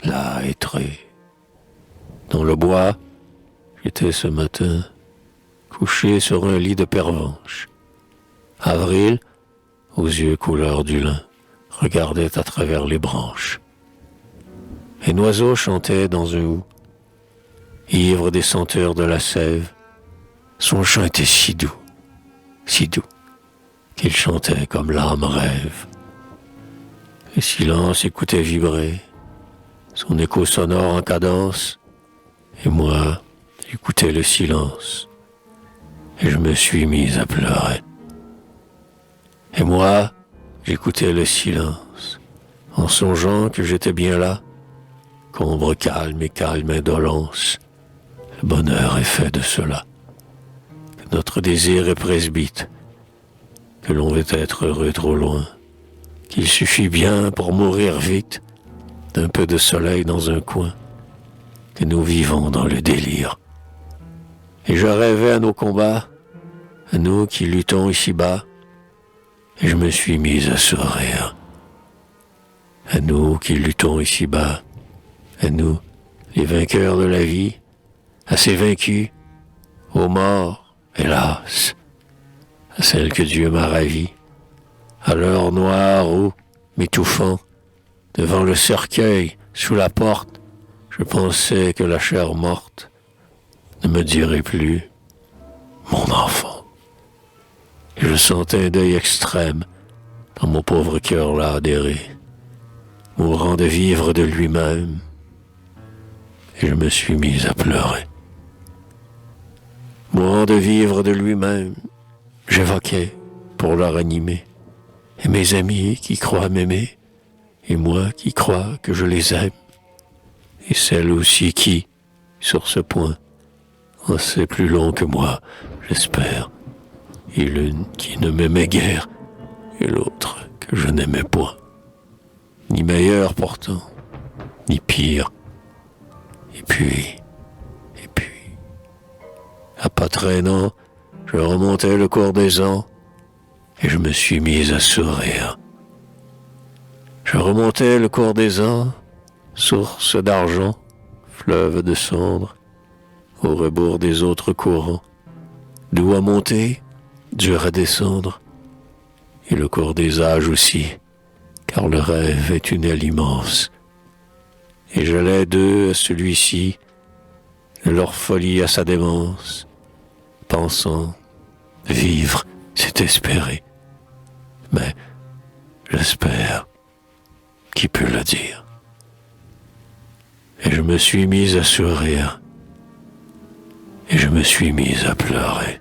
là, étré. Dans le bois, j'étais ce matin, couché sur un lit de pervenche. Avril, aux yeux couleur du lin, regardait à travers les branches. Un oiseau chantait dans un hou, ivre des senteurs de la sève. Son chant était si doux, qu'il chantait comme l'âme rêve. Le silence écoutait vibrer, son écho sonore en cadence, et moi, j'écoutais le silence, et je me suis mis à pleurer. Et moi, j'écoutais le silence, en songeant que j'étais bien là, qu'ombre calme et calme indolence. Le bonheur est fait de cela, que notre désir est presbyte, que l'on veut être heureux trop loin, qu'il suffit bien pour mourir vite d'un peu de soleil dans un coin, que nous vivons dans le délire. Et je rêvais à nos combats, à nous qui luttons ici-bas, et je me suis mis à sourire. À nous qui luttons ici-bas, à nous, les vainqueurs de la vie, à ces vaincus, aux morts, hélas, à celles que Dieu m'a ravies, à l'heure noire où, m'étouffant, devant le cercueil, sous la porte, je pensais que la chair morte ne me dirait plus « mon enfant ». Et je sentais un deuil extrême dans mon pauvre cœur là adhéré, mourant de vivre de lui-même, et je me suis mis à pleurer. Mourant de vivre de lui-même, j'évoquais pour le ranimer, et mes amis qui croient m'aimer, et moi qui crois que je les aime, et celle aussi qui, sur ce point, en sait plus long que moi, j'espère, et l'une qui ne m'aimait guère, et l'autre que je n'aimais point, ni meilleur pourtant, ni pire, et puis, à pas traînant, je remontais le cours des ans, et je me suis mis à sourire. Je remontais le cours des ans, source d'argent, fleuve de cendres, au rebours des autres courants, doux à monter, dur à descendre, et le cours des âges aussi, car le rêve est une aile immense. Et j'allais d'eux à celui-ci, de leur folie à sa démence, pensant, vivre, c'est espérer. Mais j'espère, qui peut le dire? Et je me suis mis à sourire, et je me suis mis à pleurer.